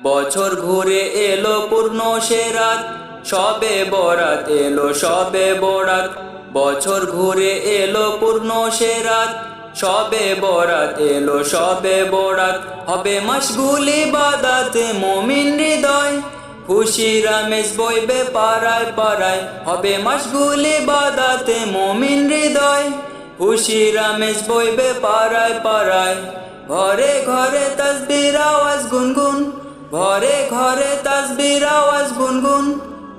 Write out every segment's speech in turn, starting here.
বছর ঘুরে এলো পূর্ণ সে রাত, সবে বরাত এলো সবে বরাত। বছর ঘুরে এলো পূর্ণ সে রাত, সবে বরাত এলো সবে বরাত। হবে মশগুল ইবাদতে মুমিন হৃদয়, খুশির আমেজ বইবে পাড়ায় পাড়ায়। হবে মশগুল ইবাদতে মুমিন হৃদয়, খুশির আমেজ বইবে পাড়ায় পাড়ায়। ঘরে ঘরে তাসবির আওয়াজ গুনগুন, ঘরে ঘরে তাসবির আওয়াজ গুনগুন।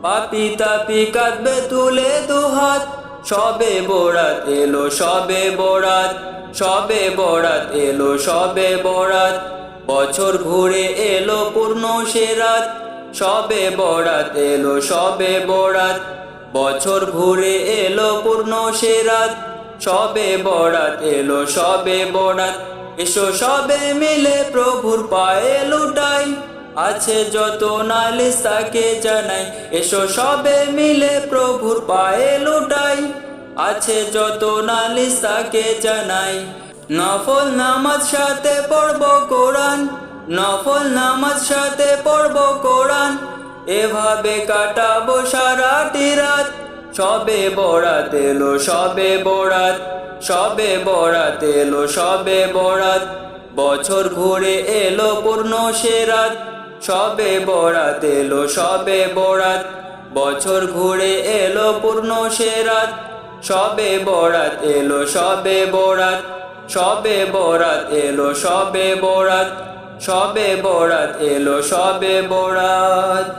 পাপি তাপি কাঁদবে তুলে দুহাত, সবে বরাত এলো সবে বরাত, সবে বরাত এলো সবে বরাত। বছর ঘুরে এলো পূর্ণ সে রাত, সবে বরাত এলো সবে বরাত। বছর ঘুরে এলো পূর্ণ সে রাত, সবে বরাত এলো সবে বরাত। এসো সবে মিলে প্রভুর পায়ে লুটাই, আছে যত নালিশ তাকে জানাই। এসো সবে মিলে প্রভুর পায়ে লুটাই, আছে যত নালিশ তাকে জানাই। নফল নামাজ সাথে পড়ব কোরআন, নফল নামাজ সাথে পড়ব কোরআন। এভাবে কাটাবো সারাটি রাত, সবে বরাত এলো সবে বরাত, সবে বরাত এলো সবে বরাত। বছর ঘুরে এলো পূর্ণ সে রাত, সবে বরাত এলো সবে বরাত। বছর ঘুরে এলো পূর্ণ সে রাত, সবে বরাত এলো সবে বরাত। সবে বরাত এলো সবে বরাত, সবে বরাত এলো সবে বরাত।